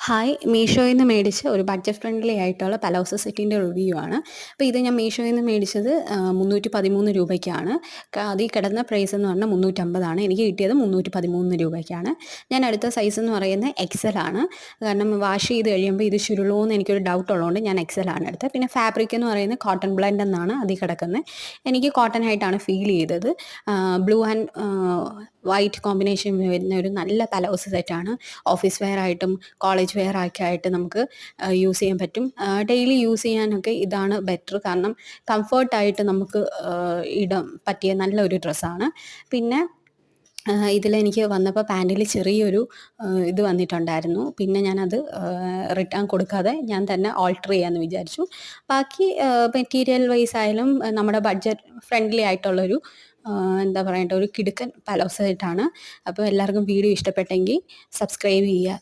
Hi! മീഷോയിൽ നിന്ന് മേടിച്ച ഒരു ബഡ്ജറ്റ് ഫ്രണ്ട്ലി ആയിട്ടുള്ള പലോസോ സെറ്റിൻ്റെ റിവ്യൂ ആണ്. അപ്പോൾ ഇത് ഞാൻ മീഷോയിൽ നിന്ന് മേടിച്ചത് 313 രൂപയ്ക്കാണ്. അതിൽ കിടന്ന പ്രൈസ് എന്ന് പറഞ്ഞാൽ 350 എനിക്ക് കിട്ടിയത് 313 രൂപയ്ക്കാണ്. ഞാൻ എടുത്ത സൈസ് എന്ന് പറയുന്നത് എക്സൽ ആണ്. കാരണം വാഷ് ചെയ്ത് കഴിയുമ്പോൾ ഇത് ചുരുളുമോ എന്ന് എനിക്കൊരു ഡൗട്ട് ഉള്ളതുകൊണ്ട് ഞാൻ എക്സൽ ആണ് എടുത്തത്. പിന്നെ ഫാബ്രിക് എന്ന് പറയുന്നത് കോട്ടൺ ബ്ലെൻഡ് എന്നാണ് അതിൽ കിടക്കുന്നത്. എനിക്ക് കോട്ടൺ ആയിട്ടാണ് ഫീൽ ചെയ്തത്. ബ്ലൂ ആൻഡ് വൈറ്റ് കോമ്പിനേഷൻ വരുന്ന ഒരു നല്ല പലോസോ സെറ്റാണ്. ഓഫീസ് വെയർ ആയിട്ടും കോളേജ് വെയർ ഒക്കെ ആയിട്ട് നമുക്ക് യൂസ് ചെയ്യാൻ പറ്റും. ഡെയിലി യൂസ് ചെയ്യാനൊക്കെ ഇതാണ് ബെറ്റർ. കാരണം കംഫർട്ടായിട്ട് നമുക്ക് ഇടാൻ പറ്റിയ നല്ലൊരു ഡ്രസ്സാണ്. പിന്നെ ഇതിലെനിക്ക് വന്നപ്പോൾ പാൻറ്റിൽ ചെറിയൊരു ഇത് വന്നിട്ടുണ്ടായിരുന്നു. പിന്നെ ഞാനത് റിട്ടേൺ കൊടുക്കാതെ ഞാൻ തന്നെ ഓൾട്ടർ ചെയ്യാമെന്ന് വിചാരിച്ചു. ബാക്കി മെറ്റീരിയൽ വൈസ് ആയാലും നമ്മുടെ ബഡ്ജറ്റ് ഫ്രണ്ട്ലി ആയിട്ടുള്ളൊരു എന്താ പറയണ്ടേ, ഒരു കിടുക്കൻ പലോസോ സെറ്റാണ്. അപ്പോൾ എല്ലാവർക്കും വീഡിയോ ഇഷ്ടപ്പെട്ടെങ്കിൽ സബ്സ്ക്രൈബ് ചെയ്യുക.